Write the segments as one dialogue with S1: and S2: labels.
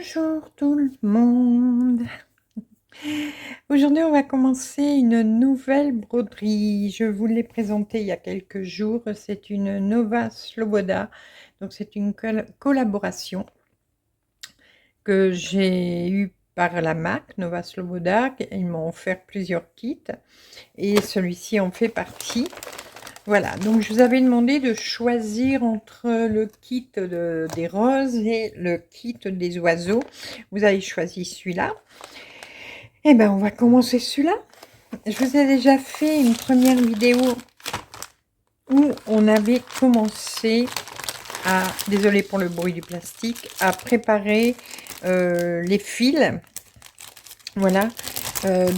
S1: Bonjour tout le monde. Aujourd'hui, on va commencer une nouvelle broderie. Je vous l'ai présentée il y a quelques jours. C'est une Nova Sloboda. Donc, c'est une collaboration que j'ai eue par la marque Nova Sloboda. Ils m'ont offert plusieurs kits et celui-ci en fait partie. Voilà, donc je vous avais demandé de choisir entre le kit des roses et le kit des oiseaux. Vous avez choisi celui-là. Eh bien, on va commencer celui-là. Je vous ai déjà fait une première vidéo où on avait commencé à, désolé pour le bruit du plastique, à préparer les fils. Voilà,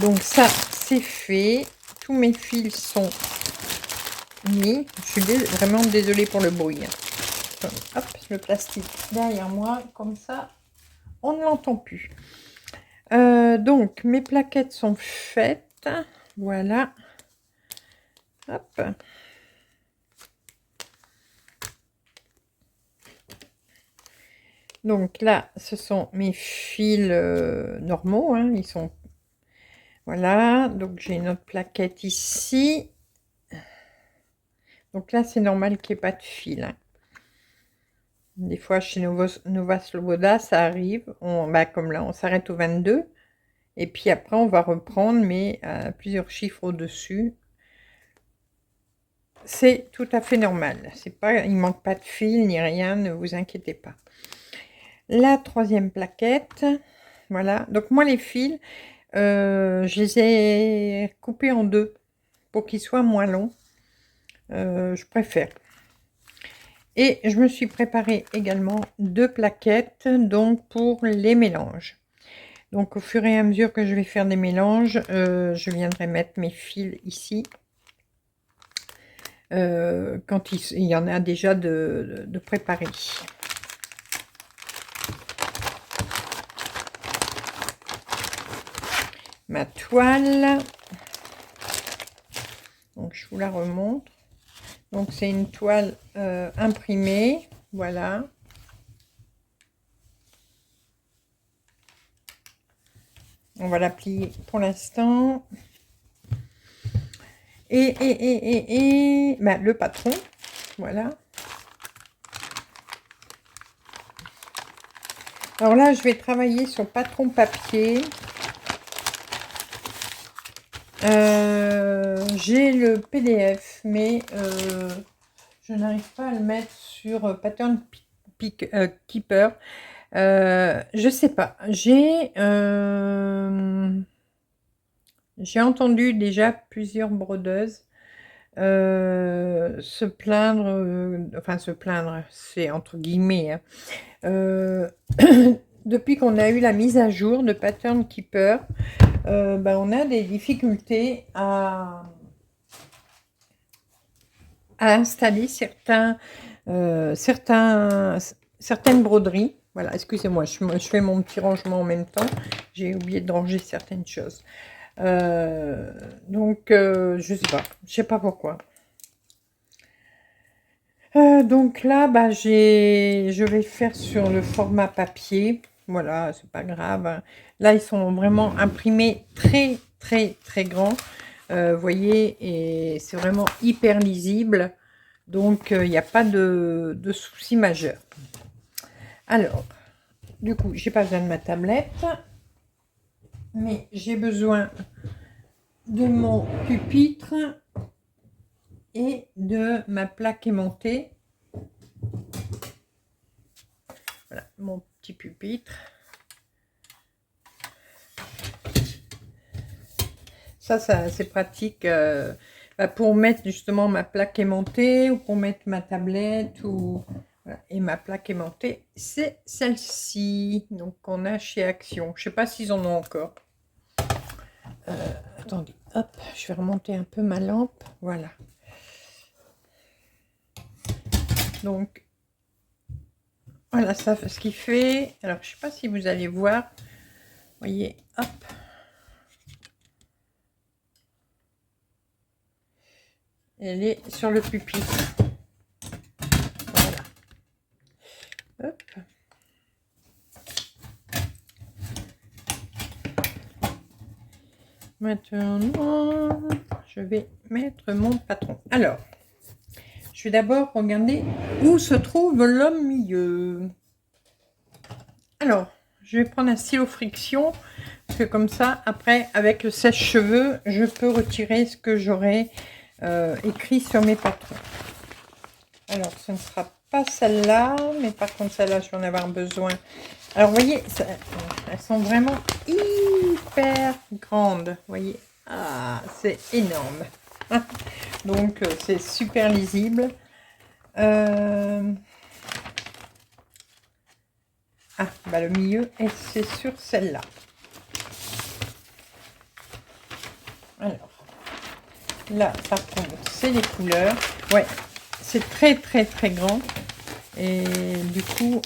S1: donc ça c'est fait. Tous mes fils sont mis. Je suis vraiment désolée pour le bruit. Hop, le plastique derrière moi, comme ça, on ne l'entend plus. Donc, mes plaquettes sont faites. Voilà. Hop. Donc là, ce sont mes fils normaux. Hein, ils sont... Voilà. Donc, j'ai une autre plaquette ici. Donc là, c'est normal qu'il n'y ait pas de fil. Hein. Des fois, chez Nova Sloboda, ça arrive. Comme là, on s'arrête au 22. Et puis après, on va reprendre, mais plusieurs chiffres au-dessus. C'est tout à fait normal. C'est pas, il manque pas de fil ni rien, ne vous inquiétez pas. La troisième plaquette, voilà. Donc moi, les fils, je les ai coupés en deux pour qu'ils soient moins longs. Je préfère. Et je me suis préparé également deux plaquettes, donc pour les mélanges. Donc, au fur et à mesure que je vais faire des mélanges, je viendrai mettre mes fils ici. Quand il y en a déjà de préparés. Ma toile. Donc, je vous la remontre. Donc, c'est une toile imprimée. Voilà. On va la plier pour l'instant. Et le patron, voilà. Alors là, je vais travailler sur patron papier. J'ai le PDF, mais je n'arrive pas à le mettre sur Pattern Keeper. Je sais pas. J'ai entendu déjà plusieurs brodeuses se plaindre, enfin se plaindre, c'est entre guillemets, hein, depuis qu'on a eu la mise à jour de Pattern Keeper, on a des difficultés à installer certaines broderies. Voilà, excusez-moi, je fais mon petit rangement en même temps. J'ai oublié de ranger certaines choses. Je sais pas pourquoi. Donc là, je vais faire sur le format papier. Voilà, c'est pas grave. Là, ils sont vraiment imprimés très, très, très grands. Vous voyez, et c'est vraiment hyper lisible. Donc, il n'y a pas de souci majeur. Alors, du coup, j'ai pas besoin de ma tablette. Mais j'ai besoin de mon pupitre et de ma plaque aimantée. Voilà, mon petit pupitre. Ça c'est pratique pour mettre justement ma plaque aimantée ou pour mettre ma tablette ou Voilà. Et ma plaque aimantée, c'est celle-ci. Donc, on a chez Action. Je ne sais pas s'ils en ont encore. Attendez, hop, je vais remonter un peu ma lampe. Voilà. Donc, voilà ça, ce qui fait. Alors, je ne sais pas si vous allez voir. Vous voyez, hop. Elle est sur le pupitre. Voilà. Hop. Maintenant, je vais mettre mon patron. Alors, je vais d'abord regarder où se trouve le milieu. Alors, je vais prendre un stylo friction, parce que comme ça, après, avec le sèche-cheveux, je peux retirer ce que j'aurai écrit sur mes patrons. Alors, ce ne sera pas celle-là, mais par contre, celle-là, je vais en avoir besoin. Alors, vous voyez, ça, elles sont vraiment hyper grandes. Vous voyez, ah, c'est énorme. Donc, c'est super lisible. Ah, bah le milieu, et c'est sur celle-là. Alors, là, par contre, c'est les couleurs. Ouais, c'est très, très, très grand. Et du coup,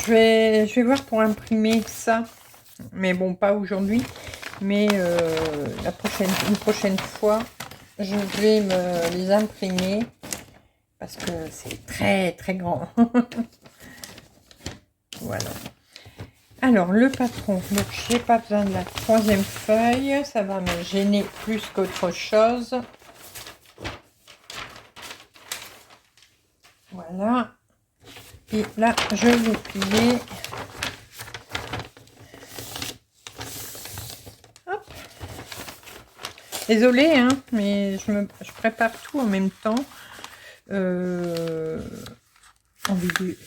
S1: je vais voir pour imprimer ça. Mais bon, pas aujourd'hui. Mais une prochaine fois, je vais me les imprimer. Parce que c'est très, très grand. Voilà. Alors, le patron, donc j'ai pas besoin de la troisième feuille, ça va me gêner plus qu'autre chose. Voilà. Et là, je vais plier. Hop. Désolée, hein, mais je prépare tout en même temps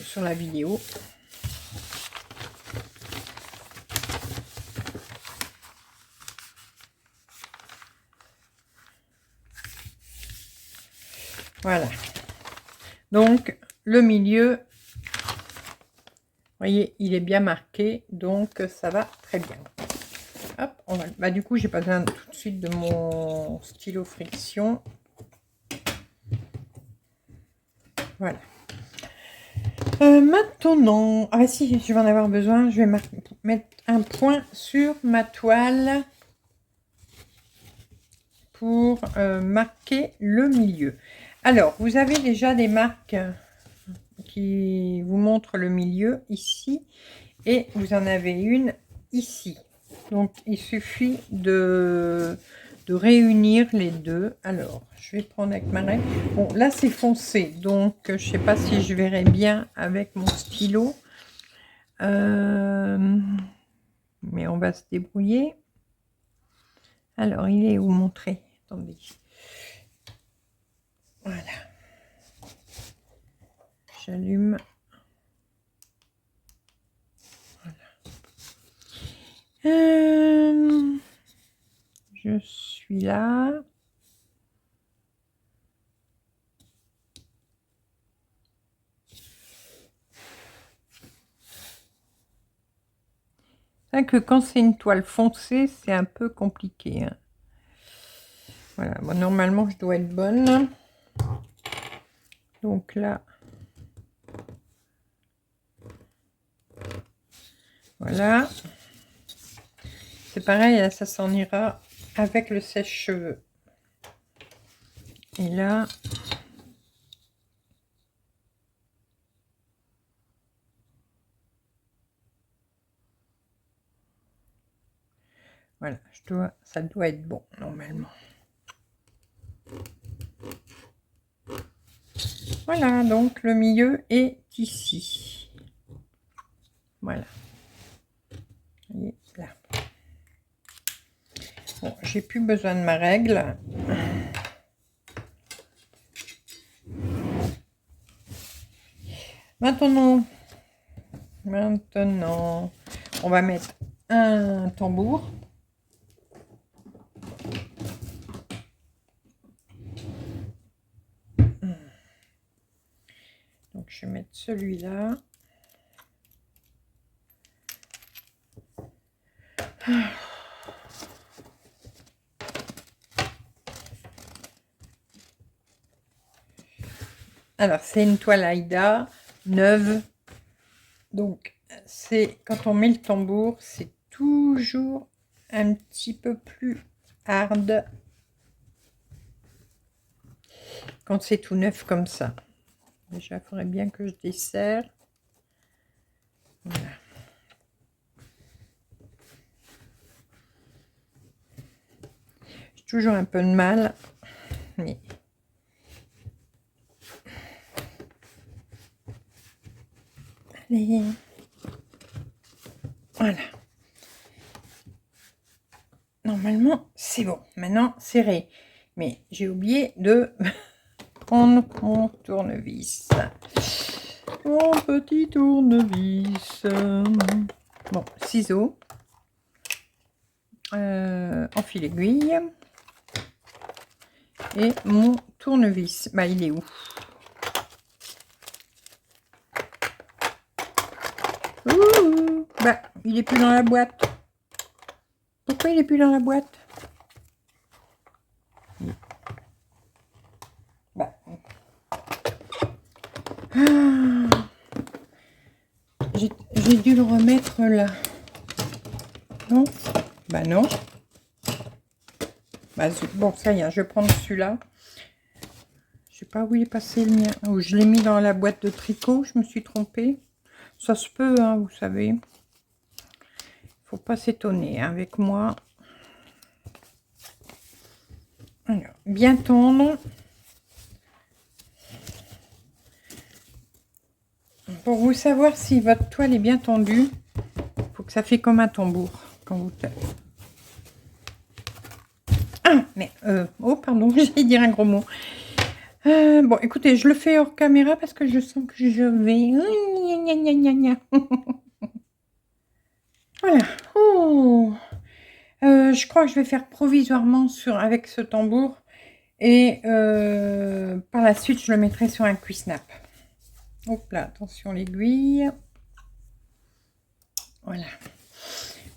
S1: sur la vidéo. Voilà. Donc, le milieu, vous voyez, il est bien marqué, donc ça va très bien. Hop, bah, du coup, j'ai pas besoin tout de suite de mon stylo friction. Voilà. Maintenant, ah si, je vais en avoir besoin. Je vais mettre un point sur ma toile pour marquer le milieu. Alors, vous avez déjà des marques qui vous montrent le milieu ici et vous en avez une ici. Donc, il suffit de réunir les deux. Alors, je vais prendre avec ma règle. Bon, là, c'est foncé, donc je ne sais pas si je verrai bien avec mon stylo. Mais on va se débrouiller. Alors, il est où mon trait? Attendez. Voilà. J'allume. Voilà. Je suis là. C'est vrai que quand c'est une toile foncée, c'est un peu compliqué. Hein. Voilà, bon, normalement, je dois être bonne. Donc là, voilà. C'est pareil, ça s'en ira avec le sèche-cheveux. Et là, voilà, ça doit être bon normalement. Voilà, donc le milieu est ici. Voilà. Et là. Bon, j'ai plus besoin de ma règle. Maintenant, on va mettre un tambour. celui-là. Alors, c'est une toile Aïda neuve. Donc, c'est quand on met le tambour, c'est toujours un petit peu plus hard quand c'est tout neuf comme ça. Déjà, il faudrait bien que je desserre. Voilà. J'ai toujours un peu de mal, mais... Allez. Voilà. Normalement, c'est bon. Maintenant, serré. Mais j'ai oublié de prendre mon tournevis. Mon petit tournevis. Bon, ciseaux. Enfile aiguille. Et mon tournevis. Bah, il est où? Ouh, bah, il est plus dans la boîte. Pourquoi il est plus dans la boîte? Bah. Ah. J'ai dû le remettre là. Non? Bah non. Bah, bon, ça y est, je vais prendre celui-là. Je sais pas où il est passé le mien. Oh, je l'ai mis dans la boîte de tricot, je me suis trompée. Ça se peut, hein, vous savez. Faut pas s'étonner hein, avec moi. Alors, bien tendre. Pour vous savoir si votre toile est bien tendue, il faut que ça fait comme un tambour quand vous tapez. Ah, mais oh pardon, j'allais dire un gros mot. Bon, écoutez, je le fais hors caméra parce que je sens que je vais... Voilà. Oh. Je crois que je vais faire provisoirement avec ce tambour. Et par la suite, je le mettrai sur un cuissnap. Hop là, attention l'aiguille. Voilà.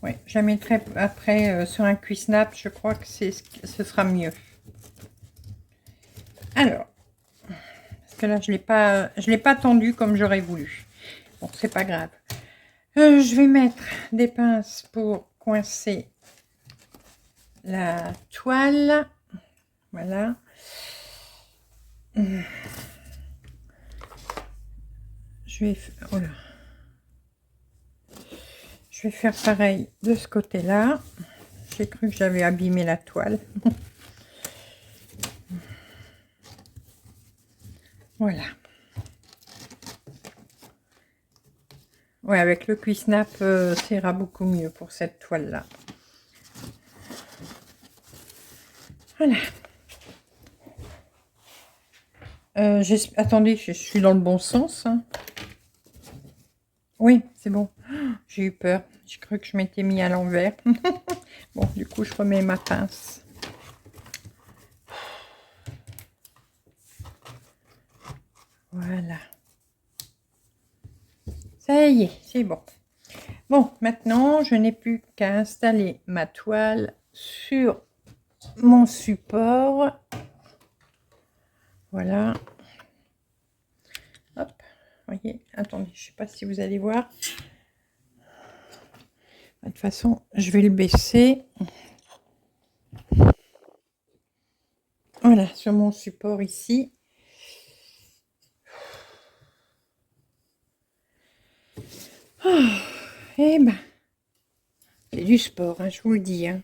S1: Ouais, je la mettrai après sur un cuissnap. Je crois que ce sera mieux. Alors, parce que là, je l'ai pas tendu comme j'aurais voulu. Bon, c'est pas grave. Je vais mettre des pinces pour coincer la toile. Voilà. Je vais... Oh là. Je vais faire pareil de ce côté-là. J'ai cru que j'avais abîmé la toile. Voilà. Ouais, avec le cuissnap, ça ira beaucoup mieux pour cette toile-là. Voilà. Attendez, je suis dans le bon sens. Hein. Oui, c'est bon. J'ai eu peur. J'ai cru que je m'étais mis à l'envers. Bon, du coup, je remets ma pince. Voilà. Ça y est, c'est bon. Bon, maintenant, je n'ai plus qu'à installer ma toile sur mon support. Voilà. Hop, voyez, attendez, je ne sais pas si vous allez voir. De toute façon, je vais le baisser. Voilà, sur mon support ici. Oh, eh ben, c'est du sport, hein, je vous le dis. Hein.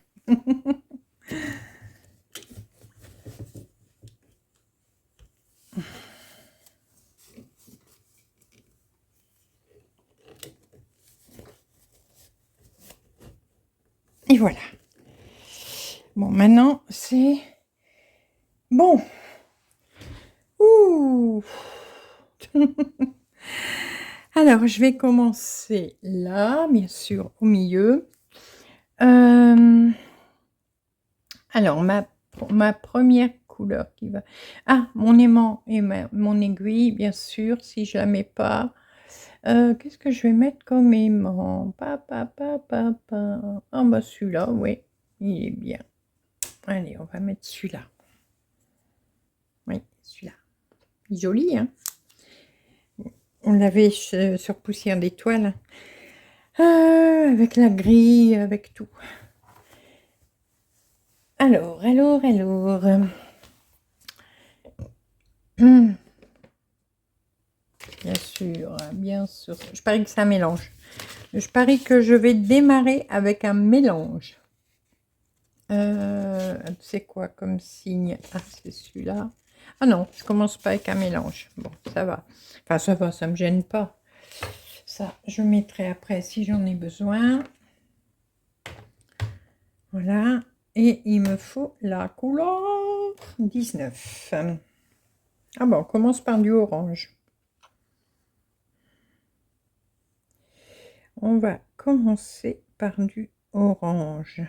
S1: Et voilà. Bon, maintenant, c'est bon. Ouh. Alors, je vais commencer là, bien sûr, au milieu. Alors, ma première couleur qui va. Ah, mon aimant et mon aiguille, bien sûr, si je la mets pas. Qu'est-ce que je vais mettre comme aimant? Ah bah celui-là, oui, il est bien. Allez, on va mettre celui-là. Oui, celui-là. Joli, hein? On l'avait sur poussière d'étoiles. Avec la grille, avec tout. Alors. Bien sûr, bien sûr. Je parie que c'est un mélange. Je parie que je vais démarrer avec un mélange. C'est quoi comme signe? Ah, c'est celui-là. Ah non, je commence pas avec un mélange. Bon, ça va. Enfin, ça va, ça me gêne pas. Ça, je mettrai après si j'en ai besoin. Voilà. Et il me faut la couleur 19. Ah bon, on commence par du orange. On va commencer par du orange.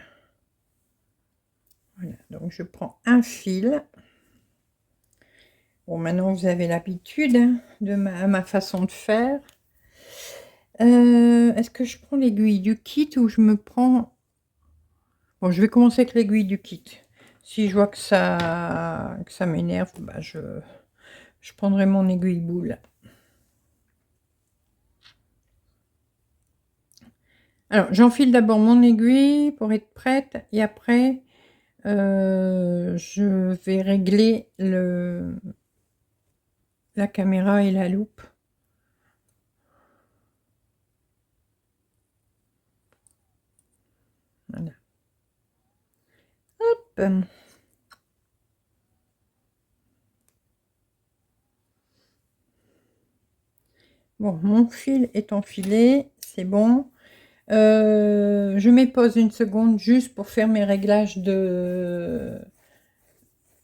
S1: Voilà, donc je prends un fil. Bon, maintenant vous avez l'habitude hein, de ma façon de faire. Est-ce que je prends l'aiguille du kit ou je me prends... Bon, je vais commencer avec l'aiguille du kit. Si je vois que ça m'énerve, bah je prendrai mon aiguille boule. Alors, j'enfile d'abord mon aiguille pour être prête et après, je vais régler la caméra et la loupe. Voilà. Hop. Bon, mon fil est enfilé, c'est bon. Je mets pause une seconde juste pour faire mes réglages de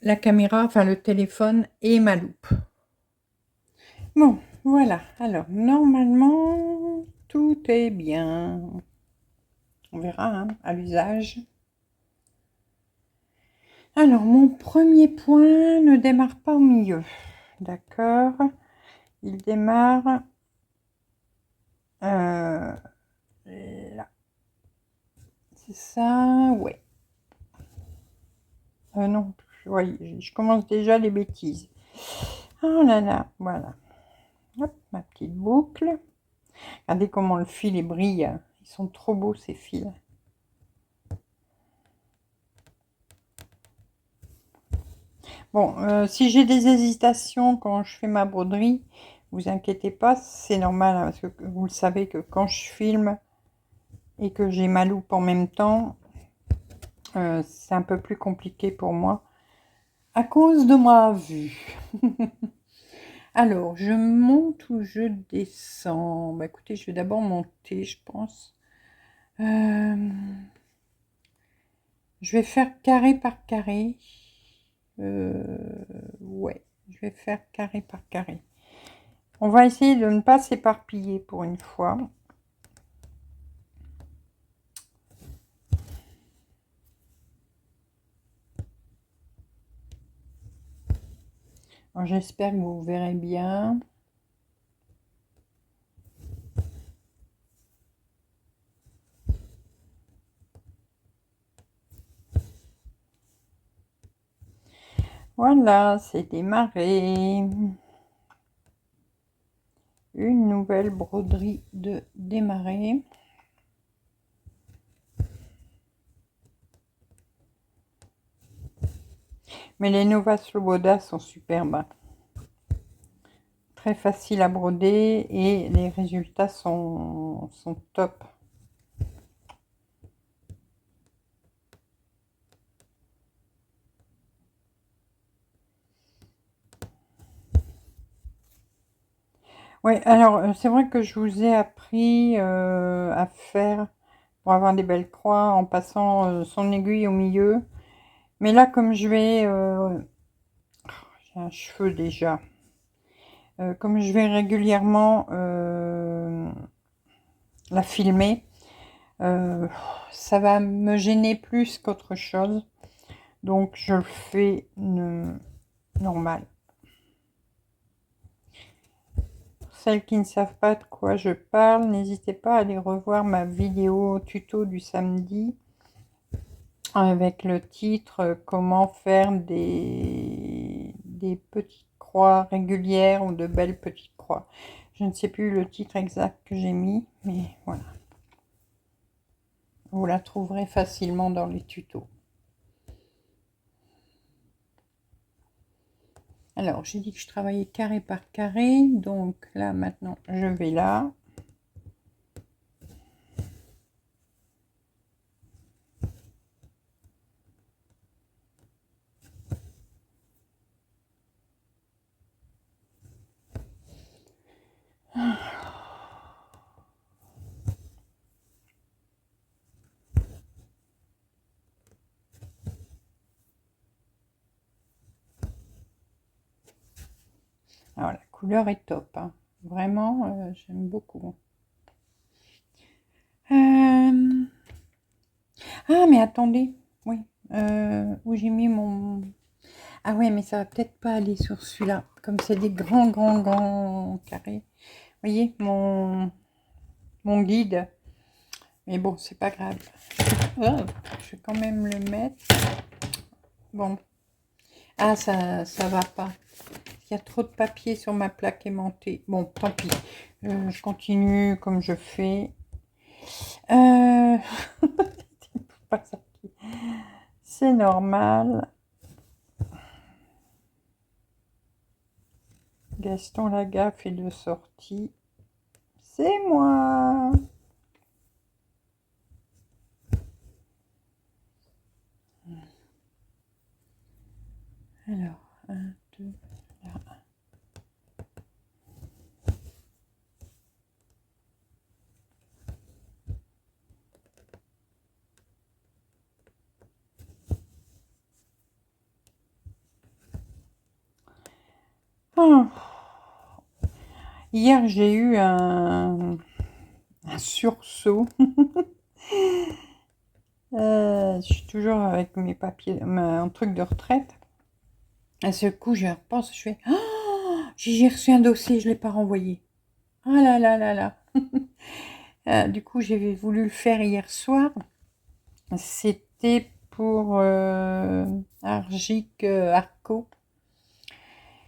S1: la caméra, enfin le téléphone et ma loupe. Bon, voilà. Alors, normalement, tout est bien. On verra hein, à l'usage. Alors, mon premier point ne démarre pas au milieu. D'accord. Il démarre là. C'est ça, ouais. Non, ouais, je commence déjà les bêtises. Oh là là, voilà. Hop, ma petite boucle. Regardez comment le fil est brille. Ils sont trop beaux ces fils. Bon, si j'ai des hésitations quand je fais ma broderie, vous inquiétez pas, c'est normal, hein, parce que vous le savez que quand je filme et que j'ai ma loupe en même temps, c'est un peu plus compliqué pour moi à cause de ma vue. Alors, je monte ou je descends? Bah écoutez, je vais d'abord monter, je pense. Je vais faire carré par carré. Ouais, je vais faire carré par carré. On va essayer de ne pas s'éparpiller pour une fois. J'espère que vous verrez bien. Voilà, c'est démarré. Une nouvelle broderie de démarrer. Mais les Nova Sloboda sont superbes. Très facile à broder et les résultats sont top. Oui, alors c'est vrai que je vous ai appris à faire pour avoir des belles croix en passant son aiguille au milieu. Mais là, comme je vais... j'ai un cheveu déjà. Comme je vais régulièrement la filmer, ça va me gêner plus qu'autre chose. Donc, je le fais normal. Celles qui ne savent pas de quoi je parle, n'hésitez pas à aller revoir ma vidéo tuto du samedi avec le titre comment faire des petites croix régulières ou de belles petites croix. Je ne sais plus le titre exact que j'ai mis, mais voilà. Vous la trouverez facilement dans les tutos. Alors, j'ai dit que je travaillais carré par carré, donc là maintenant je vais là. Alors, la couleur est top, hein. Vraiment, j'aime beaucoup. Ah, mais attendez, oui, où j'ai mis mon... Ah ouais, mais ça va peut-être pas aller sur celui-là, comme c'est des grands carrés. Vous voyez, mon guide. Mais bon, c'est pas grave. Oh, je vais quand même le mettre. Bon. Ah, ça va pas. Il y a trop de papier sur ma plaque aimantée. Bon, tant pis. Je continue comme je fais. C'est normal. Gaston Lagaffe est de sortie. C'est moi. Alors, 1, 2, là. Oh. Hier, j'ai eu un sursaut. Je suis toujours avec mes papiers, un truc de retraite. À ce coup, je repense, je fais oh, j'ai reçu un dossier, je ne l'ai pas renvoyé. Ah là là là là. Du coup, j'ai voulu le faire hier soir. C'était pour Argic Arco.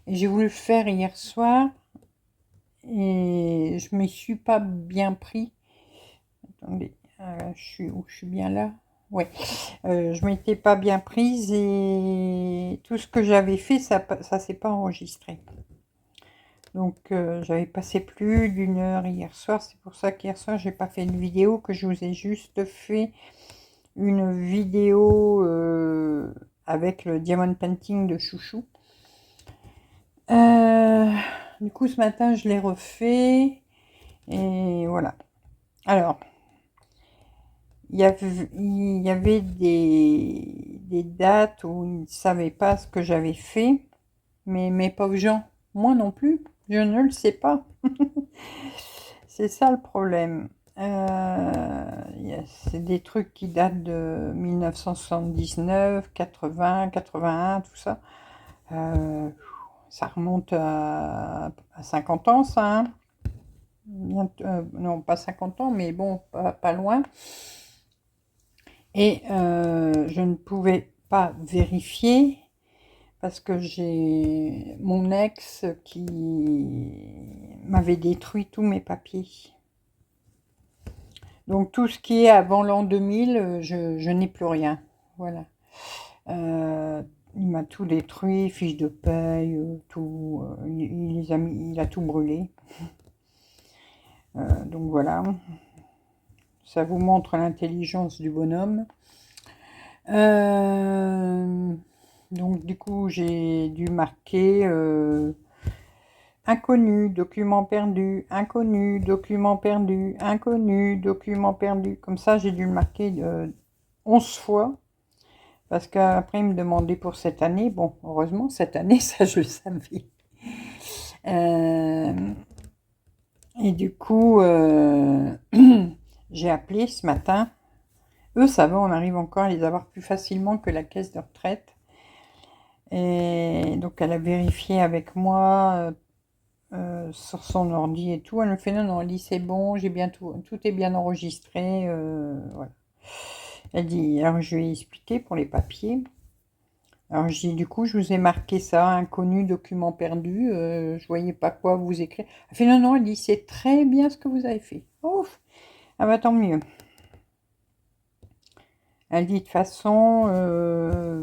S1: Et j'ai voulu le faire hier soir. Et je ne m'y suis pas bien pris. Attendez, je suis bien là. Ouais, je m'étais pas bien prise et tout ce que j'avais fait, ça s'est pas enregistré. Donc j'avais passé plus d'une heure hier soir, c'est pour ça qu'hier soir j'ai pas fait de vidéo, que je vous ai juste fait une vidéo avec le diamond painting de Chouchou. Du coup ce matin je l'ai refait et voilà. Alors il y avait des dates où ils ne savaient pas ce que j'avais fait, mais mes pauvres gens, moi non plus, je ne le sais pas. C'est ça le problème. C'est des trucs qui datent de 1979, 80, 81, tout ça. Ça remonte à 50 ans, ça. Hein. Non, pas 50 ans, mais bon, pas loin. Et je ne pouvais pas vérifier parce que j'ai mon ex qui m'avait détruit tous mes papiers. Donc tout ce qui est avant l'an 2000, je n'ai plus rien. Voilà. Il m'a tout détruit, fiches de paye, tout. Il a tout brûlé. Donc voilà. Ça vous montre l'intelligence du bonhomme. Donc du coup j'ai dû marquer inconnu, document perdu, inconnu, document perdu, inconnu, document perdu. Comme ça j'ai dû le marquer 11 fois. Parce qu'après il me demandait pour cette année. Bon, heureusement cette année ça je le savais. Et du coup j'ai appelé ce matin Eux, ça va, on arrive encore à les avoir plus facilement que la caisse de retraite. Et donc, elle a vérifié avec moi sur son ordi et tout. Elle me fait non, non, elle dit c'est bon, j'ai bien tout est bien enregistré. Voilà. Elle dit, alors je lui ai expliqué pour les papiers. Alors je dis, du coup, je vous ai marqué ça, inconnu, document perdu, je voyais pas quoi vous écrire. Elle fait non, non, elle dit, c'est très bien ce que vous avez fait. Ouf, ah bah tant mieux. Elle dit, de toute façon,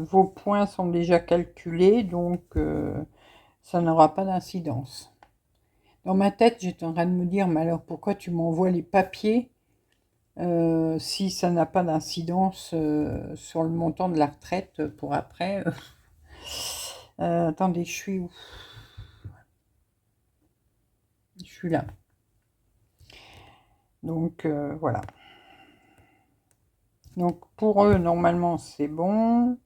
S1: vos points sont déjà calculés, donc ça n'aura pas d'incidence. Dans ma tête, j'étais en train de me dire, mais alors pourquoi tu m'envoies les papiers si ça n'a pas d'incidence sur le montant de la retraite pour après attendez, je suis où? Je suis là. Donc voilà. Donc pour eux, normalement, c'est bon.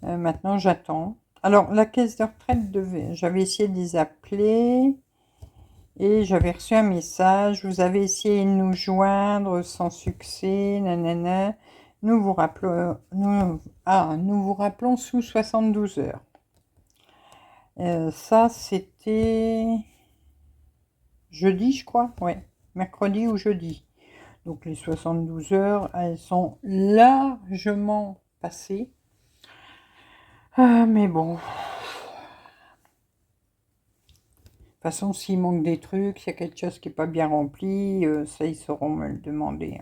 S1: Maintenant, j'attends. Alors, la caisse de retraite j'avais essayé de les appeler et j'avais reçu un message. Vous avez essayé de nous joindre sans succès, nanana. Nous vous rappelons, nous vous rappelons sous 72 heures. Ça, c'était jeudi, je crois. Ouais, mercredi ou jeudi. Donc les 72 heures, elles sont largement passées. Mais bon. De toute façon, s'il manque des trucs, s'il y a quelque chose qui n'est pas bien rempli, ça, ils sauront me le demander.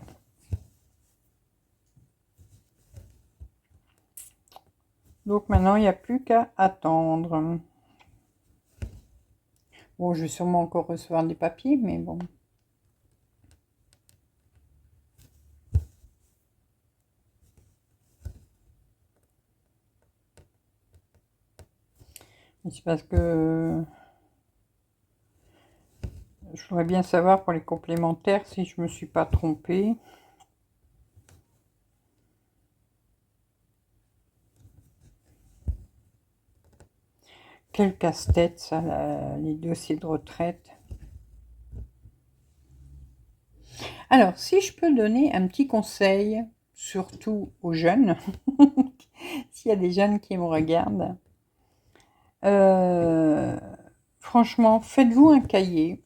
S1: Donc maintenant, il n'y a plus qu'à attendre. Bon, je vais sûrement encore recevoir des papiers, mais bon. C'est parce que je voudrais bien savoir pour les complémentaires si je me suis pas trompée. Quel casse-tête, ça, les dossiers de retraite. Alors, si je peux donner un petit conseil, surtout aux jeunes, s'il y a des jeunes qui me regardent, franchement, faites-vous un cahier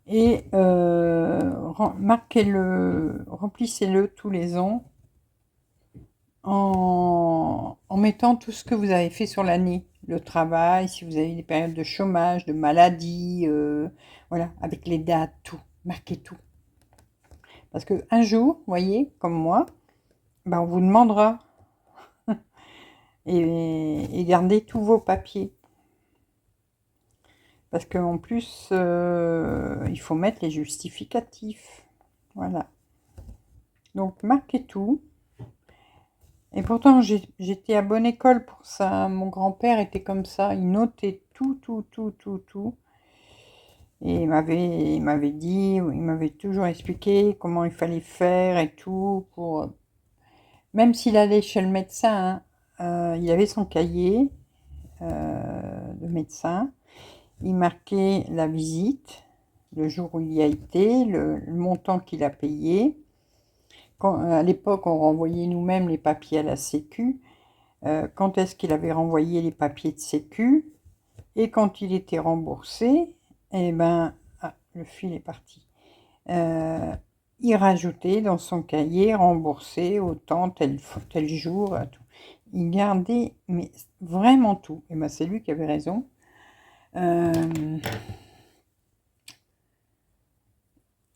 S1: et marquez-le, remplissez-le tous les ans en mettant tout ce que vous avez fait sur l'année, le travail, si vous avez des périodes de chômage, de maladie, voilà, avec les dates, tout, marquez tout. Parce qu'un jour, vous voyez, comme moi, ben on vous demandera et gardez tous vos papiers. Parce qu'en plus, il faut mettre les justificatifs. Voilà. Donc, marquez tout. Et pourtant, j'étais à bonne école pour ça. Mon grand-père était comme ça. Il notait tout, tout, tout, tout, tout. Et il m'avait dit, il m'avait toujours expliqué comment il fallait faire et tout. Même s'il allait chez le médecin, il avait son cahier de médecin. Il marquait la visite, le jour où il y a été, le montant qu'il a payé. À l'époque, on renvoyait nous-mêmes les papiers à la Sécu. Quand est-ce qu'il avait renvoyé les papiers de Sécu et quand il était remboursé, eh ben, le fil est parti. Il rajoutait dans son cahier remboursé autant tel jour. Tout. Il gardait mais vraiment tout. Et ben, c'est lui qui avait raison.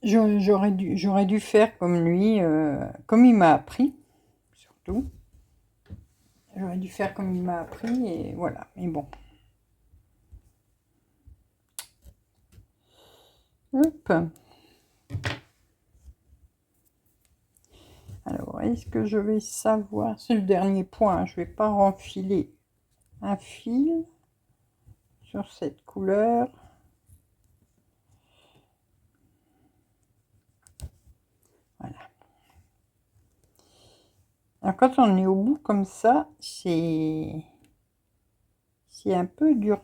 S1: J'aurais dû faire comme lui, comme il m'a appris, surtout. J'aurais dû faire comme il m'a appris, et voilà. Mais bon. Hop. Alors, est-ce que je vais savoir... C'est le dernier point, je ne vais pas renfiler un fil sur cette couleur. Voilà. Alors, quand on est au bout comme ça, c'est un peu dur.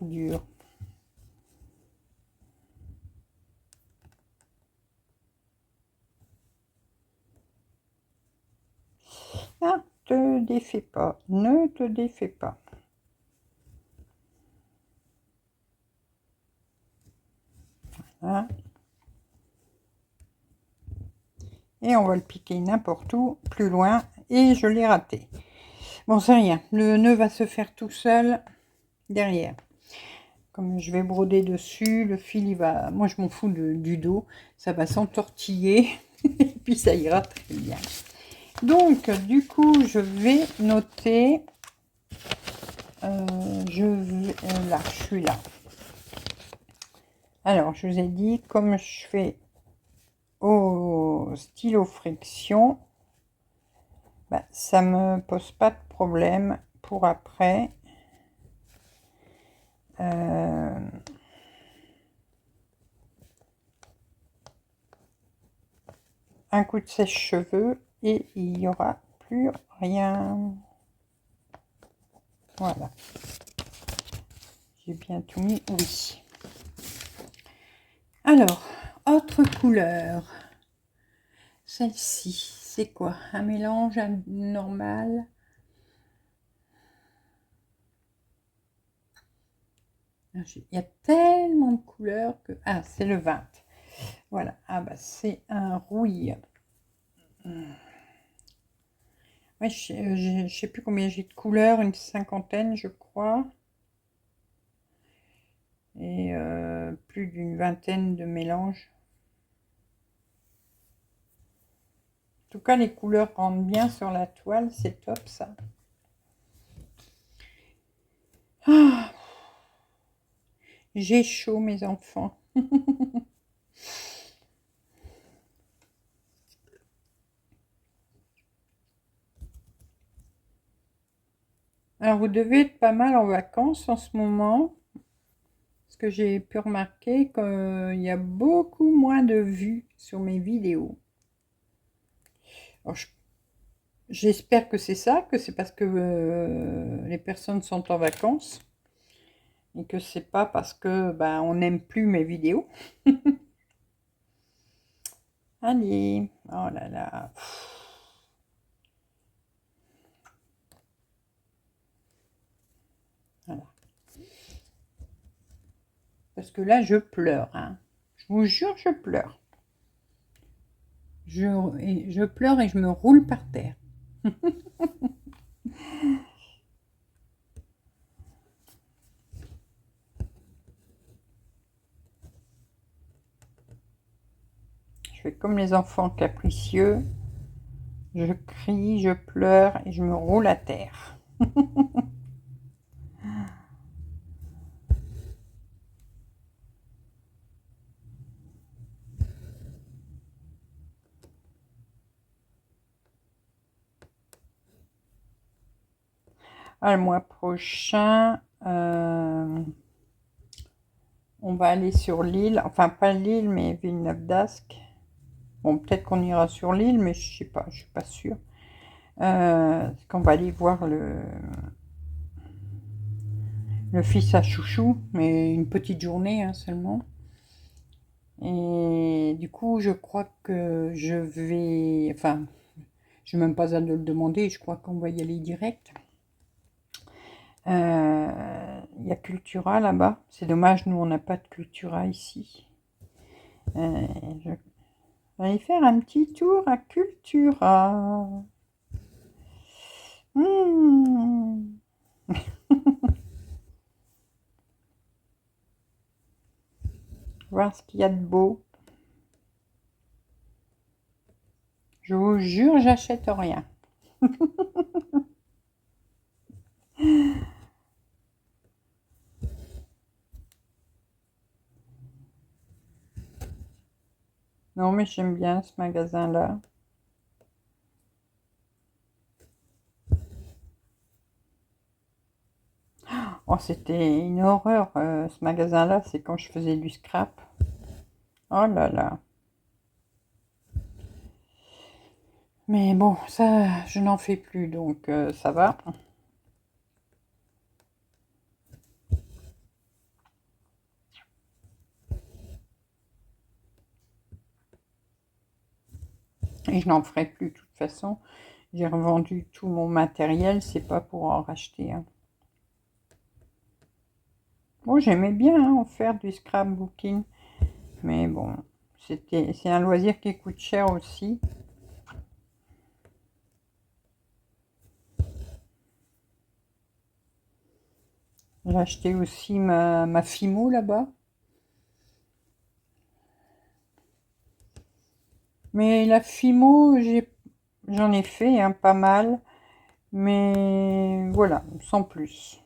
S1: défais pas, ne te défais pas. Voilà. Et on va le piquer n'importe où, plus loin, et je l'ai raté. Bon, c'est rien, le nœud va se faire tout seul derrière. Comme je vais broder dessus, le fil, il va... Moi, je m'en fous du dos, ça va s'entortiller, et puis ça ira très bien. Donc, du coup, je vais noter... là, je suis là. Alors, je vous ai dit, comme je fais au stylo friction, bah, ça me pose pas de problème pour après. Un coup de sèche-cheveux et il n'y aura plus rien. Voilà. J'ai bien tout mis, oui. Alors, autre couleur. Celle-ci, c'est quoi? Un mélange normal. Il y a tellement de couleurs que... Ah, c'est le 20. Voilà. Ah bah c'est un rouille. Ouais, je sais plus combien j'ai de couleurs, une cinquantaine, je crois. Et plus d'une vingtaine de mélanges. En tout cas, les couleurs rendent bien sur la toile, c'est top ça. Ah, j'ai chaud, mes enfants. Alors, vous devez être pas mal en vacances en ce moment. Parce que j'ai pu remarquer qu'il y a beaucoup moins de vues sur mes vidéos. Alors, j'espère que c'est ça, que c'est parce que les personnes sont en vacances. Et que c'est pas parce que on n'aime plus mes vidéos. Allez, oh là là. Voilà. Parce que là, je pleure. Hein. Je vous jure, je pleure. Je pleure et je me roule par terre. Je fais comme les enfants capricieux. Je crie, je pleure et je me roule à terre. Ah, le mois prochain, on va aller sur l'île. Enfin, pas l'île, mais Villeneuve-d'Ascq. Bon, peut-être qu'on ira sur l'île, mais je sais pas, je suis pas sûre. Qu'on va aller voir le fils à Chouchou, mais une petite journée hein, seulement. Et du coup, je crois que je vais... Enfin, je n'ai même pas à le demander, je crois qu'on va y aller direct. Il y a Cultura là-bas. C'est dommage, nous, on n'a pas de Cultura ici. Je vais aller faire un petit tour à Cultura. Voir ce qu'il y a de beau. Je vous jure, j'achète rien. Non, mais j'aime bien ce magasin-là. Oh, c'était une horreur, ce magasin-là. C'est quand je faisais du scrap. Oh là là. Mais bon, ça, je n'en fais plus, donc ça va. Et je n'en ferai plus de toute façon. j'ai revendu tout mon matériel, c'est pas pour en racheter, hein. Bon, j'aimais bien hein, en faire du scrapbooking, mais bon, c'est un loisir qui coûte cher aussi. J'ai acheté aussi ma Fimo là-bas. Mais la Fimo, j'en ai fait hein, pas mal, mais voilà, sans plus.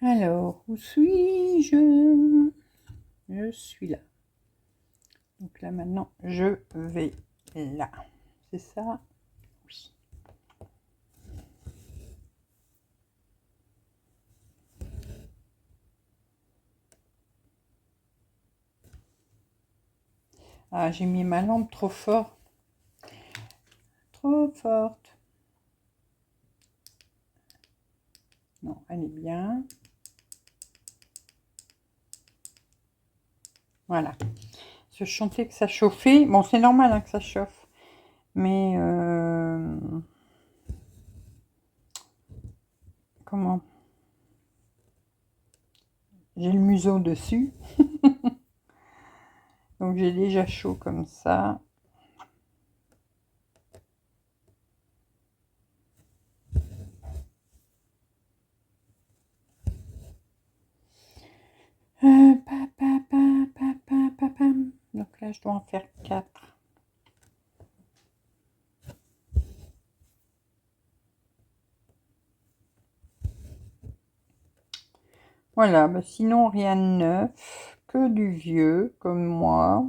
S1: Alors, où suis-je? Je suis là. Donc là maintenant, je vais là. C'est ça? Oui. Ah, j'ai mis ma lampe trop fort. Trop forte. Non, elle est bien. Voilà. Je chantais que ça chauffait. Bon, c'est normal hein, que ça chauffe. Mais comment? J'ai le museau dessus. Donc j'ai déjà chaud comme ça. Donc là, je dois en faire 4. Voilà, bah sinon rien de neuf, que du vieux, comme moi.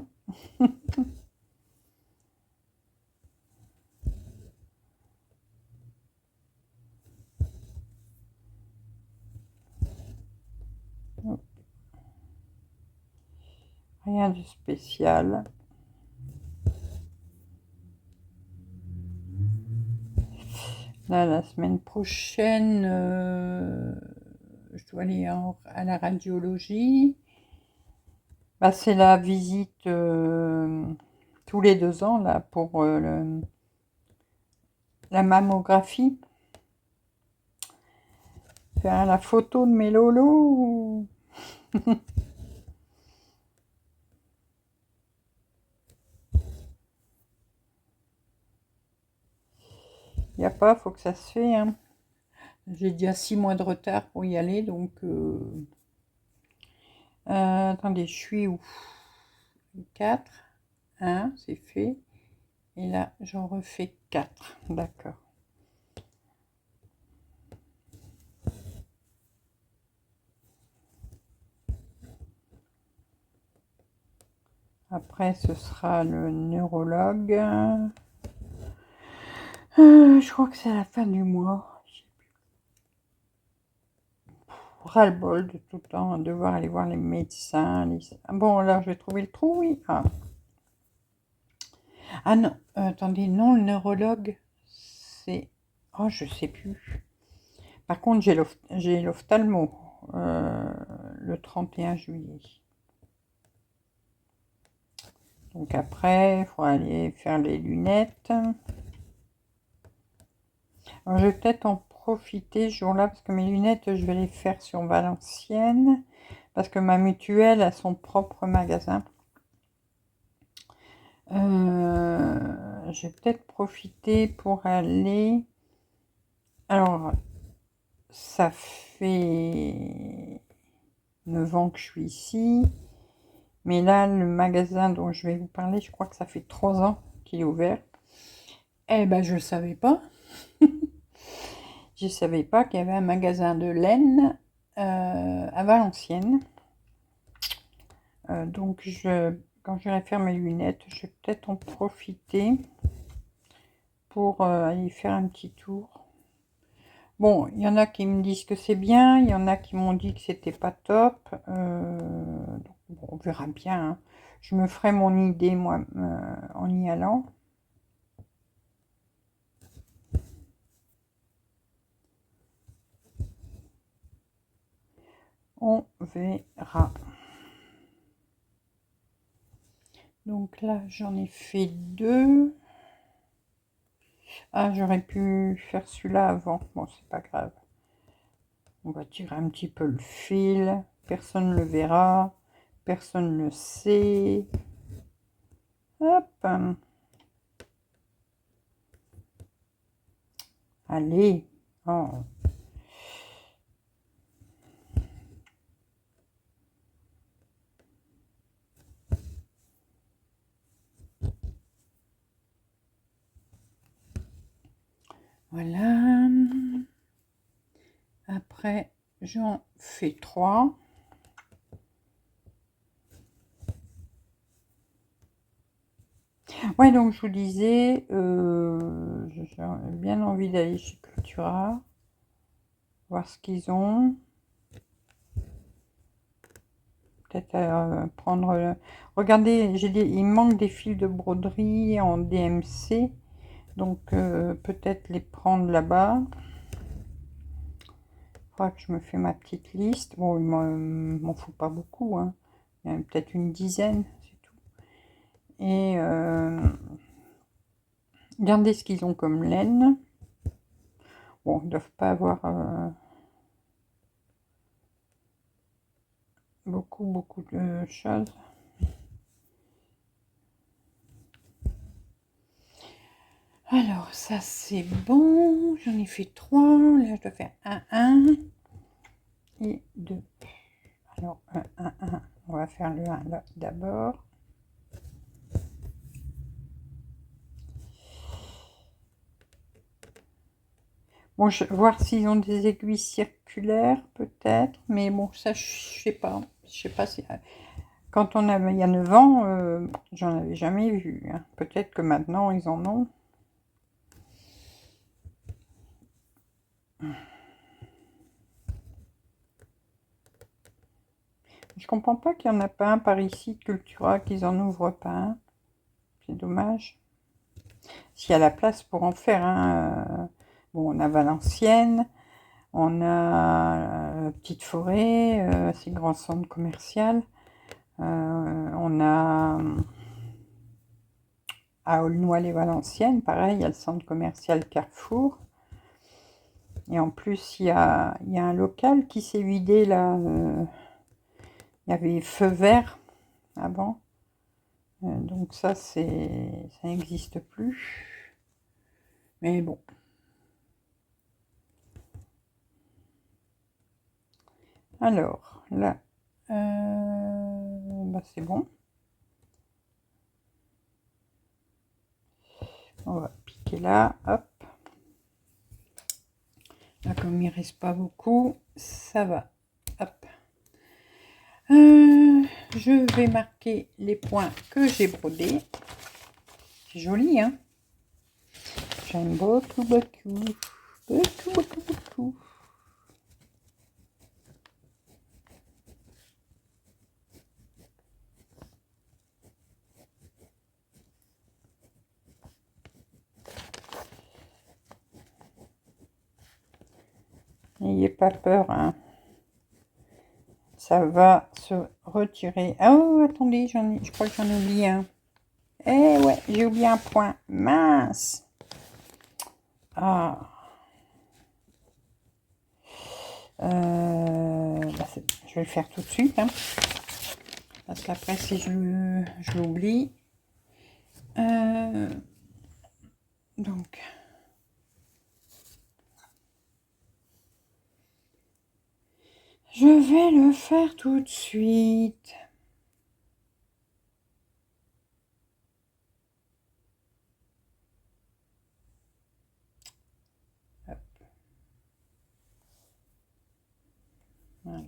S1: Rien de spécial. Là, la semaine prochaine, je dois aller à la radiologie. Bah, c'est la visite tous les 2 ans, là, pour la mammographie. Faire la photo de mes lolos. Il n'y a pas, faut que ça se fait, hein. J'ai déjà 6 mois de retard pour y aller, donc... attendez, je suis où? 4. 1, c'est fait. Et là, j'en refais 4. D'accord. Après, ce sera le neurologue. Je crois que c'est à la fin du mois. Ras-le-bol de tout le temps devoir aller voir les médecins. Bon, là, je vais trouver le trou, oui. Ah non, attendez, non, le neurologue, c'est... Oh, je sais plus. Par contre, j'ai l'ophtalmo le 31 juillet. Donc après, il faudra aller faire les lunettes. Alors, je vais peut-être en profiter ce jour-là, parce que mes lunettes, je vais les faire sur Valenciennes, parce que ma mutuelle a son propre magasin. Je vais peut-être profiter pour aller... Alors, ça fait 9 ans que je suis ici. Mais là, le magasin dont je vais vous parler, je crois que ça fait 3 ans qu'il est ouvert. Eh ben, je ne savais pas. Je ne savais pas qu'il y avait un magasin de laine à Valenciennes. Donc, quand je vais faire mes lunettes, je vais peut-être en profiter pour aller faire un petit tour. Bon, il y en a qui me disent que c'est bien, il y en a qui m'ont dit que c'était pas top. Donc, bon, on verra bien, hein. Je me ferai mon idée, moi, en y allant. On verra. Donc là, j'en ai fait 2. Ah, j'aurais pu faire celui-là avant. Bon, c'est pas grave. On va tirer un petit peu le fil. Personne ne le verra. Personne ne le sait. Hop. Allez. Oh. Voilà. Après, j'en fais 3. Ouais, donc je vous disais, j'ai bien envie d'aller chez Cultura, voir ce qu'ils ont. Peut-être prendre... Regardez, il me manque des fils de broderie en DMC, donc peut-être les prendre là-bas. Il faudra que je me fais ma petite liste. Bon, il m'en faut pas beaucoup, hein. Il y en a peut-être une dizaine, c'est tout. Et regardez ce qu'ils ont comme laine. Bon, ils ne doivent pas avoir beaucoup de choses. Alors, ça c'est bon. J'en ai fait 3. Là, je dois faire 1 et 2. Alors, 1. On va faire le 1 là d'abord. Bon, je vais voir s'ils ont des aiguilles circulaires, peut-être. Mais bon, ça, je sais pas. Je sais pas si... Quand on avait, il y a 9 ans, j'en avais jamais vu, hein. Peut-être que maintenant, ils en ont. Je comprends pas qu'il n'y en a pas un par ici de Cultura, qu'ils en ouvrent pas un. C'est dommage. S'il y a la place pour en faire un. Bon, on a Valenciennes, on a Petite Forêt, c'est grand centre commercial. On a à Aulnoy-les-Valenciennes, pareil, il y a le centre commercial Carrefour. Et en plus, il y a un local qui s'est vidé là. Il y avait Feu Vert avant. Donc ça n'existe plus. Mais bon. Alors, là, bah c'est bon. On va piquer là, hop. Là, comme il ne reste pas beaucoup, ça va. Hop. Je vais marquer les points que j'ai brodés. C'est joli, hein? J'aime beaucoup. N'ayez pas peur, hein. Ça va se retirer. Oh, attendez, je crois que j'en ai oublié un. Eh ouais, j'ai oublié un point. Mince. Ah. Bah je vais le faire tout de suite, hein, parce qu'après, si je l'oublie. Donc. Je vais le faire tout de suite. Hop. Voilà.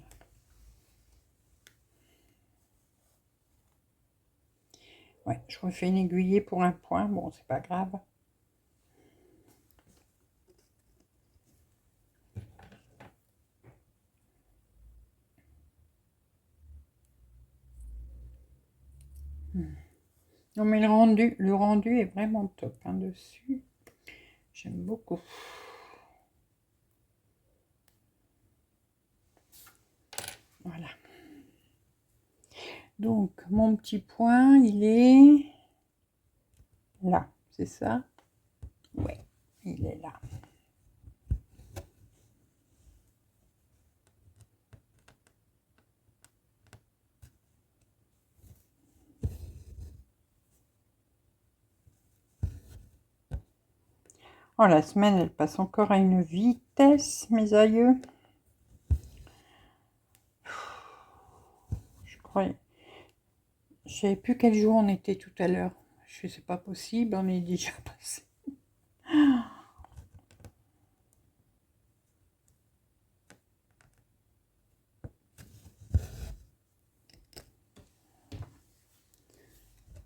S1: Ouais, je refais une aiguillée pour un point. Bon, c'est pas grave. Non, mais le rendu est vraiment top, hein, dessus. J'aime beaucoup. Voilà. Donc, mon petit point, il est là, c'est ça? Ouais, il est là. Oh, la semaine, elle passe encore à une vitesse, mes aïeux. Je croyais... Je savais plus quel jour on était tout à l'heure. Je sais pas possible, on est déjà passé.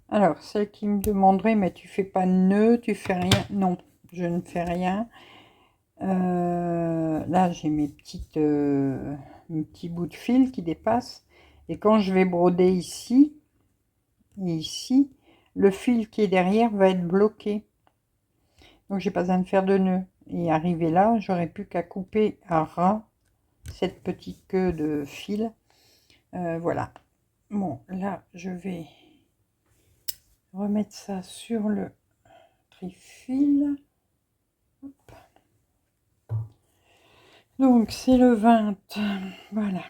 S1: Alors, celle qui me demanderait, mais tu fais pas de nœud, tu fais rien. Non, je ne fais rien. Là, j'ai mes petits bouts de fil qui dépassent. Et quand je vais broder ici, et ici, le fil qui est derrière va être bloqué. Donc, j'ai pas besoin de faire de nœud. Et arrivé là, j'aurais plus qu'à couper à ras cette petite queue de fil. Voilà. Bon, là, je vais remettre ça sur le trifil. Hop. Donc, c'est le 20. Voilà.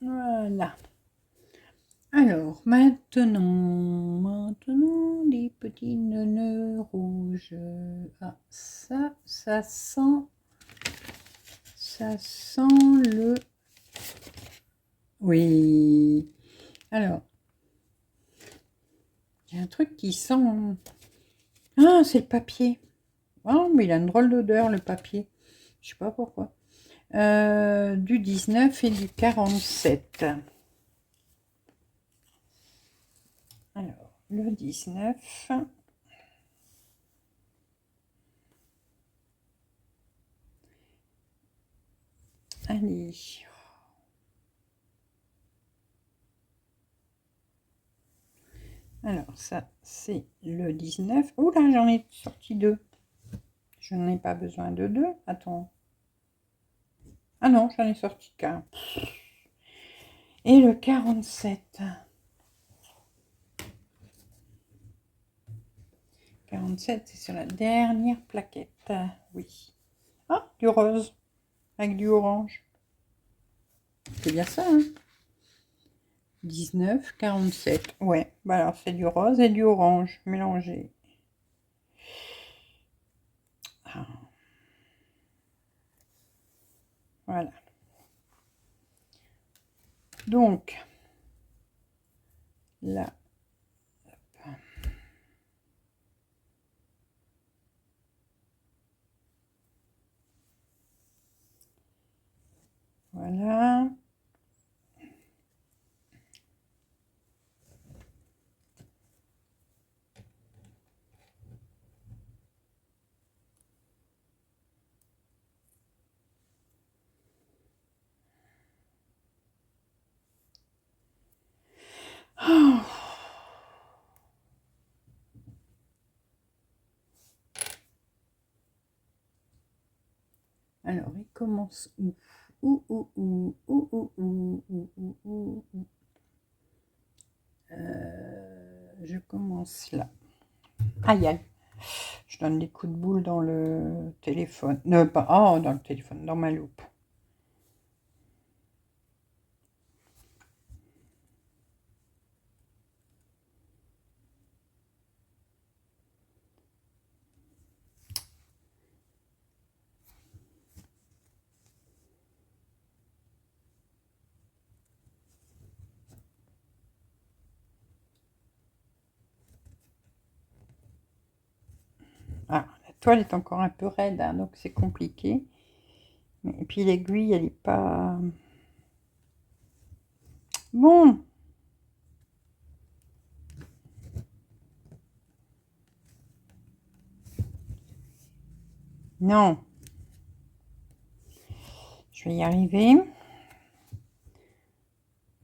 S1: Voilà. Alors, maintenant, les petits nœuds rouges. Ah, ça sent le... Oui. Alors, il y a un truc qui sent... Ah, c'est le papier. Oh, mais il a une drôle d'odeur, le papier. Je sais pas pourquoi. Du 19 et du 47. Alors, le 19. Allez. Alors, ça, c'est le 19. Ouh là, j'en ai sorti 2. Je n'en ai pas besoin de 2. Attends. Ah non, j'en ai sorti qu'un. Et le 47. 47, c'est sur la dernière plaquette. Oui. Ah, du rose. Avec du orange. C'est bien ça, hein? 19, 47. Ouais, bah alors c'est du rose et du orange mélangé. Ah. Voilà. Donc, là. Hop. Voilà. Oh. Alors, il commence où? Je commence là. Aïe, aïe. Je donne des coups de boule dans le téléphone. Non, pas... Oh, dans le téléphone, dans ma loupe. Ah, la toile est encore un peu raide, hein, donc c'est compliqué. Et puis l'aiguille, elle n'est pas... Bon. Non. Je vais y arriver. En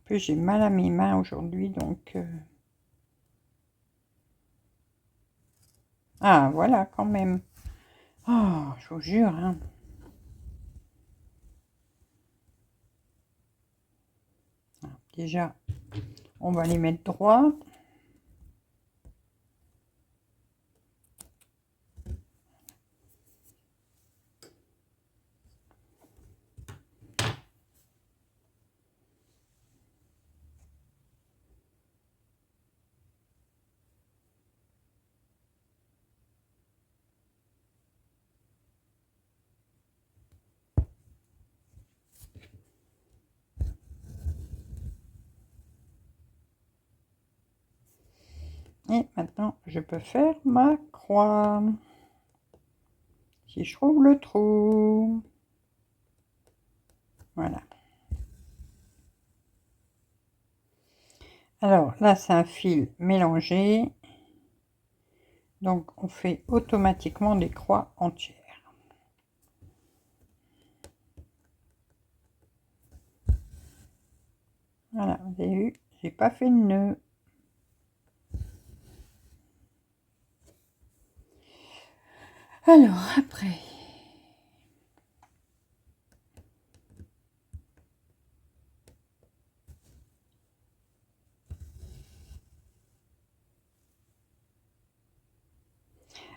S1: plus, j'ai mal à mes mains aujourd'hui, donc... Ah, voilà, quand même. Oh, je vous jure, hein. Déjà, on va les mettre droits. Et maintenant, je peux faire ma croix. Si je trouve le trou. Voilà. Alors là, c'est un fil mélangé. Donc, on fait automatiquement des croix entières. Voilà, vous avez vu, j'ai pas fait de nœud. Alors, après...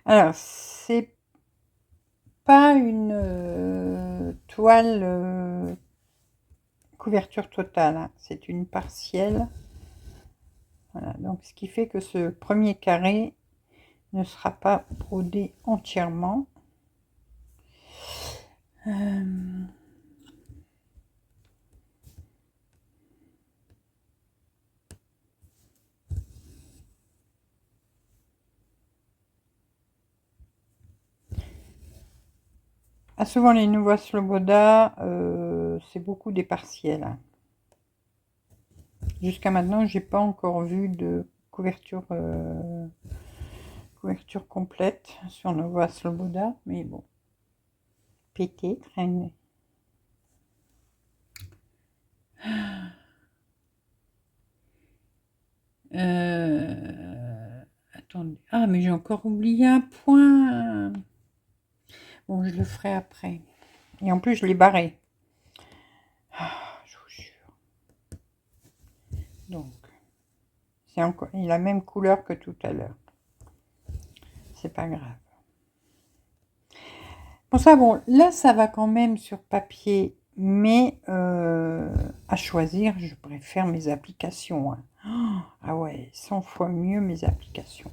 S1: Alors, c'est pas une toile couverture totale, hein. C'est une partielle. Voilà, donc ce qui fait que ce premier carré ne sera pas brodé entièrement. Ah, souvent les nouveaux Sloboda, c'est beaucoup des partiels, hein. Jusqu'à maintenant, j'ai pas encore vu de couverture complète sur Nova Sloboda, mais bon, pété, traîne. Attendez, ah mais j'ai encore oublié un point. Bon, je le ferai après. Et en plus, je l'ai barré. Ah, je vous jure. Donc, c'est encore la même couleur que tout à l'heure. C'est pas grave. Bon, ça, bon, là, ça va quand même sur papier, mais à choisir, je préfère mes applications, hein. Ah ouais, 100 fois mieux mes applications.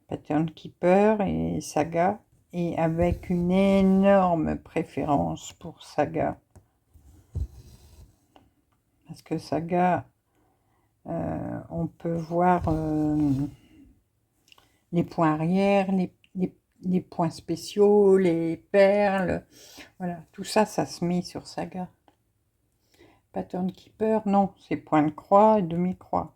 S1: Pattern Keeper et Saga, et avec une énorme préférence pour Saga. Parce que Saga, on peut voir les points arrière, les points spéciaux, les perles. Voilà, tout ça, ça se met sur Saga. Pattern Keeper, non, c'est point de croix et demi-croix.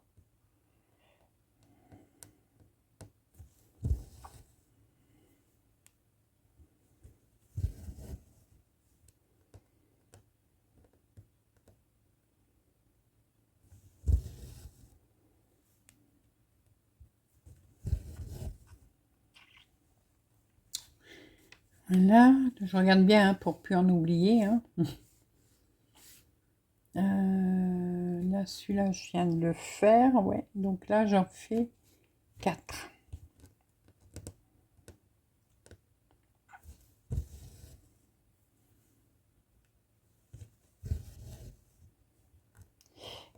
S1: Voilà, je regarde bien hein, pour plus en oublier. Hein. Là, celui-là, je viens de le faire, ouais. Donc là, j'en fais 4.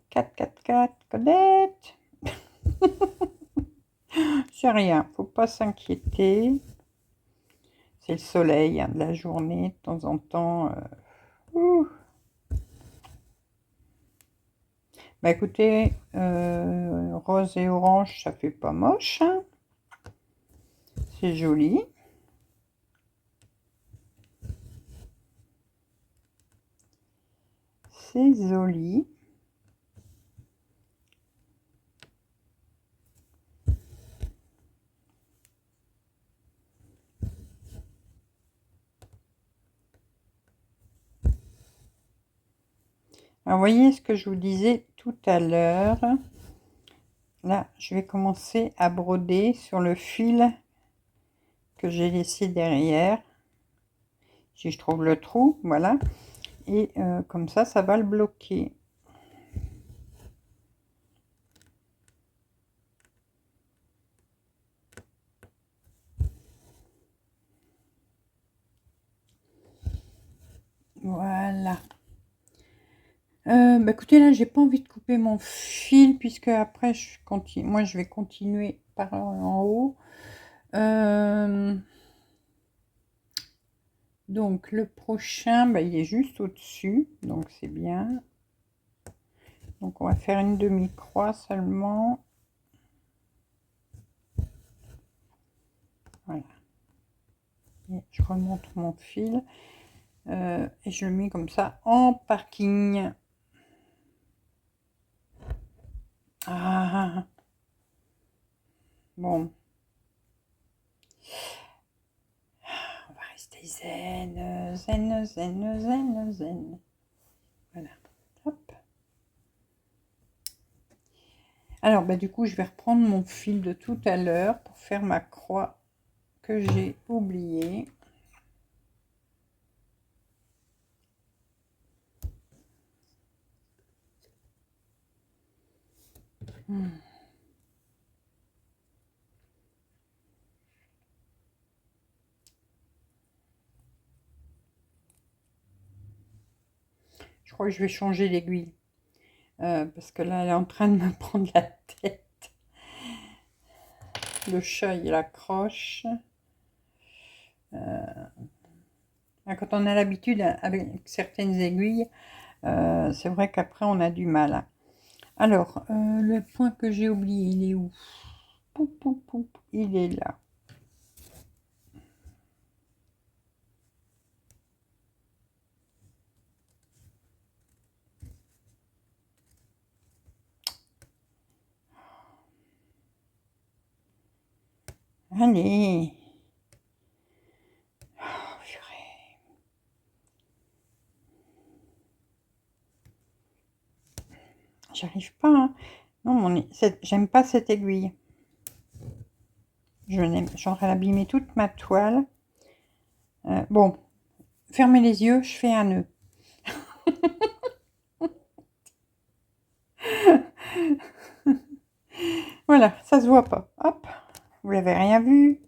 S1: Quatre, Codette. C'est rien, faut pas s'inquiéter. C'est le soleil hein, de la journée, de temps en temps. Bah écoutez, rose et orange, ça fait pas moche. Hein. C'est joli. C'est joli. Alors, voyez ce que je vous disais tout à l'heure. là, je vais commencer à broder sur le fil que j'ai laissé derrière. Si je trouve le trou, voilà. Et comme ça va le bloquer. Voilà. Bah écoutez, là, j'ai pas envie de couper mon fil puisque après, moi, je vais continuer par en haut. Donc, le prochain, bah, il est juste au-dessus, donc c'est bien. Donc, on va faire une demi-croix seulement. Voilà. Et je remonte mon fil et je le mets comme ça en parking. Ah, bon. On va rester zen, zen, zen, zen, zen. Voilà. Hop. Alors, bah, du coup, je vais reprendre mon fil de tout à l'heure pour faire ma croix que j'ai oubliée. Je crois que je vais changer l'aiguille. Parce que là, elle est en train de me prendre la tête. Le chat, il accroche. Quand on a l'habitude avec certaines aiguilles, c'est vrai qu'après, on a du mal. Alors, le point que j'ai oublié, il est où? Poup, poup, poup, il est là. Allez. Oh, purée. J'arrive pas, hein. Non, j'aime pas cette aiguille. J'aurais abîmé toute ma toile. Bon, fermez les yeux, je fais un nœud. Voilà, ça se voit pas. Hop, vous l'avez rien vu.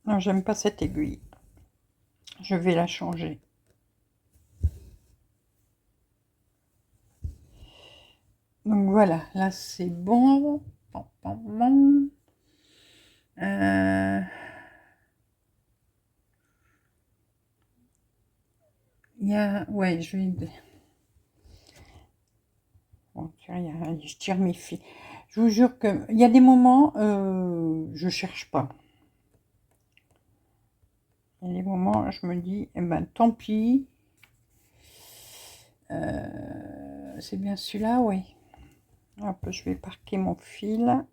S1: Non, j'aime pas cette aiguille. Je vais la changer. Donc voilà, là c'est bon. Il y a... Ouais, je vais... Bon, je tire mes fils. Je vous jure que il y a des moments, je cherche pas. Il y a des moments, je me dis, eh ben tant pis. C'est bien celui-là, oui. Hop, je vais parquer mon fil.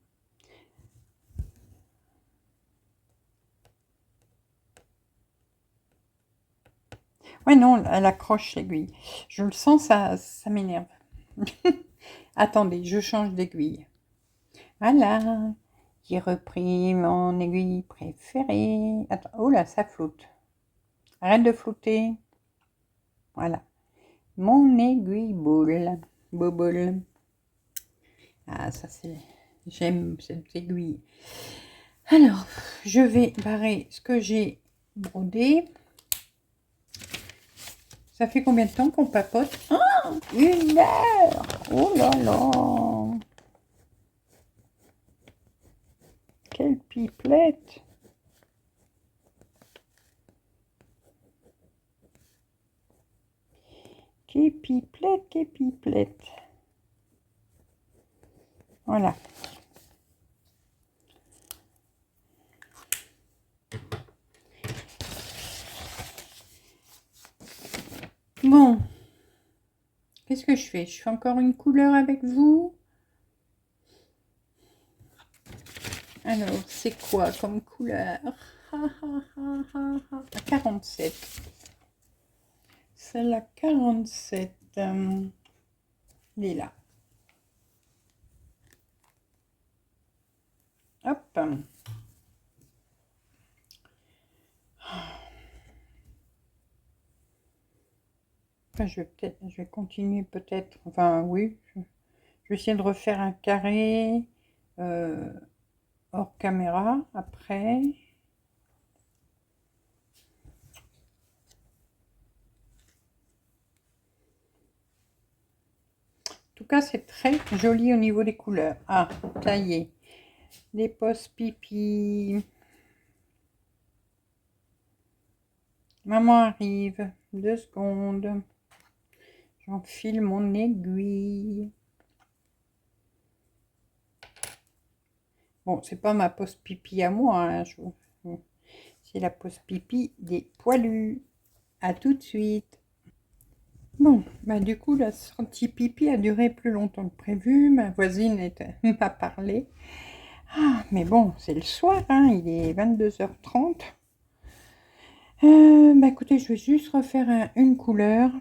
S1: Ouais, non, elle accroche l'aiguille. Je le sens, ça m'énerve. Attendez, je change d'aiguille. Voilà, j'ai repris mon aiguille préférée. Attends, oh là, ça flotte. Arrête de flotter. Voilà. Mon aiguille boule. Boule. Ah, ça c'est... J'aime cette aiguille. Alors, je vais barrer ce que j'ai brodé. Ça fait combien de temps qu'on papote? Oh, 1 heure! Oh là là! Quelle pipelette! Quelle pipelette, quelle pipelette! Voilà. Bon. Qu'est-ce que je fais? Je fais encore une couleur avec vous? Alors, c'est quoi comme couleur? 47. C'est la 47. Il est là. Hop. Enfin, je vais continuer peut-être. Enfin, oui. Je vais essayer de refaire un carré hors caméra après. En tout cas, c'est très joli au niveau des couleurs. Ah, ça y est. Les post pipi. Maman arrive. 2 secondes. J'enfile mon aiguille. Bon, c'est pas ma pause pipi à moi, hein, c'est la pause pipi des poilus. À tout de suite. Bon, bah du coup, la sortie pipi a duré plus longtemps que prévu. Ma voisine m'a parlé. Ah, mais bon, c'est le soir, hein, il est 22h30. Bah écoutez, je vais juste refaire une couleur.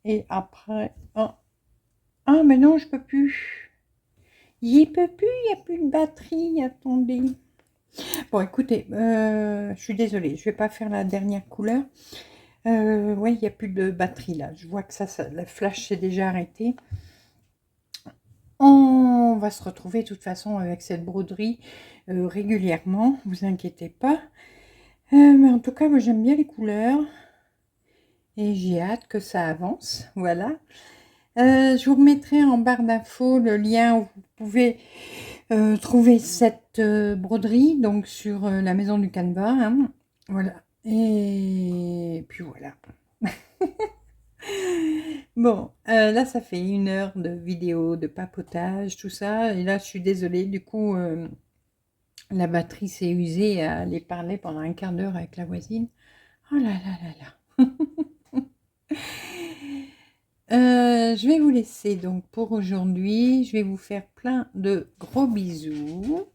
S1: Et après... Ah, mais non, je peux plus. J'y peux plus, il n'y a plus de batterie, attendez. Bon, écoutez, je suis désolée, je vais pas faire la dernière couleur. Ouais, il n'y a plus de batterie là. Je vois que le flash s'est déjà arrêté. On va se retrouver de toute façon avec cette broderie régulièrement, vous inquiétez pas. Mais en tout cas, moi j'aime bien les couleurs. Et j'ai hâte que ça avance, voilà. Je vous remettrai en barre d'infos le lien où vous pouvez trouver cette broderie, donc sur la maison du Canva, hein. Voilà. Et puis voilà. Bon, là ça fait 1 heure de vidéo, de papotage, tout ça. Et là je suis désolée, du coup la batterie s'est usée à aller parler pendant un quart d'heure avec la voisine. Oh là là là là. Je vais vous laisser donc pour aujourd'hui. Je vais vous faire plein de gros bisous.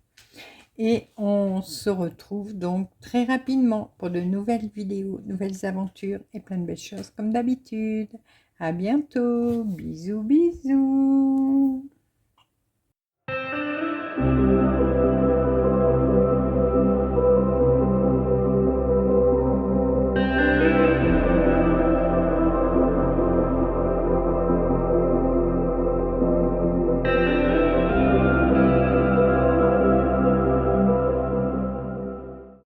S1: Et on se retrouve donc très rapidement pour de nouvelles vidéos, nouvelles aventures et plein de belles choses comme d'habitude. À bientôt. Bisous, bisous.